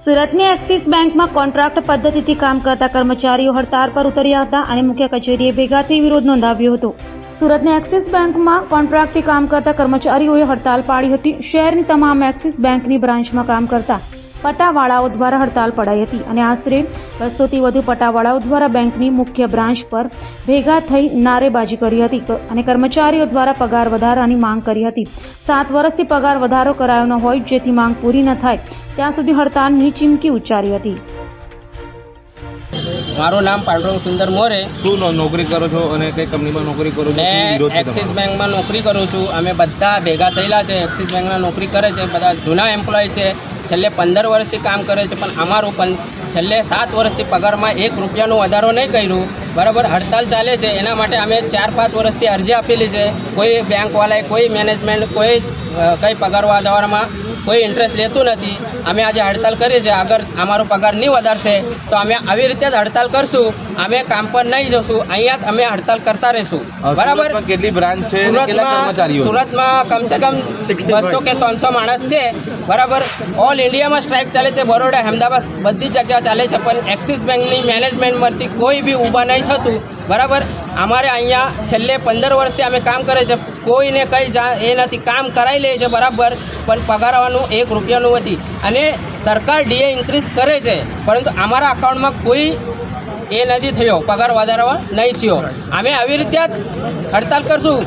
સુરતની એક્સિસ બેંકમાં કોન્ટ્રાક્ટ પદ્ધતિથી કામ કરતા કર્મચારીઓ હડતાળ પર ઉતર્યા હતા અને મુખ્ય કચેરીએ ભેગા થઈ વિરોધ નોંધાવ્યો હતો। સુરતની એક્સિસ બેંકમાં કોન્ટ્રાક્ટથી કામ કરતા કર્મચારીઓએ હડતાળ પાડી હતી। શહેરની તમામ એક્સિસ બેંકની બ્રાન્ચમાં કામ કરતા પટાવાળાઓ દ્વારા હડતાળ પડાઈ હતી અને આશરે 200થી વધુ પટાવાળાઓ દ્વારા બેંકની મુખ્ય બ્રાન્ચ પર ભેગા થઈ નારેબાજી કરી હતી અને કર્મચારીઓ દ્વારા પગાર વધારાની માંગ કરી હતી। 7 વર્ષથી પગાર વધારો કરાયો ન હોય જેથી માંગ પૂરી ન થાય ત્યાં સુધી હડતાળની ચીમકી ઉચ્ચારી હતી। મારું નામ પાંડુરંગ સુંદર મોરે। શું નોકરી કરો છો અને કઈ કંપનીમાં નોકરી કરો છો? મેં એક્સિસ બેંકમાં નોકરી કરું છું। અમે બધા ભેગા થયેલા છે। એક્સિસ બેંકમાં નોકરી કરે છે બધા જૂના એમ્પ્લોય છે। છેલ્લે 15 વર્ષથી કામ કરે છે પણ અમારું પણ છેલ્લે 7 વર્ષથી પગારમાં 1 રૂપિયાનો વધારો નહીં કર્યું। બરાબર હડતાલ ચાલે છે એના માટે અમે 4-5 વર્ષથી અરજી આપેલી છે। કોઈ બેંકવાળાએ કોઈ મેનેજમેન્ટ કોઈ કંઈ પગાર વધારવામાં કોઈ ઇન્ટરેસ્ટ લેતું નથી। અમે આજે હડતાલ કરી છે। અગર અમારો પગાર નહીં વધારશે તો અમે આવી રીતે જ હડતાલ કરશું। અમે કામ પર નહીં જશું, અહીંયા જ અમે હડતાલ કરતા રહીશું। બરાબર કેટલી બ્રાન્ચ છે? કેટલા કર્મચારીઓ? સુરતમાં કમસે કમ 200 કે 300 માણસ છે। બરાબર ઓલ ઇન્ડિયામાં સ્ટ્રાઇક ચાલે છે। બરોડા, અહેમદાબાદ બધી જગ્યા ચાલે છે પણ એક્સિસ બેંકની મેનેજમેન્ટમાંથી કોઈ બી ઊભા નહીં થતું। બરાબર અમારે અહીંયા છેલ્લે 15 વર્ષથી અમે કામ કરે છે, કોઈને કંઈ એ નથી, કામ કરાવી લે છે બરાબર પણ પગારવાનું 1 રૂપિયાનું નથી અને સરકાર ડીએ ઇન્ક્રીઝ કરે છે પરંતુ અમારા અકાઉન્ટમાં કોઈ એ નથી થયો, પગાર વધારવા નહીં થયો। અમે આવી રીતે જ હડતાલ કરશું।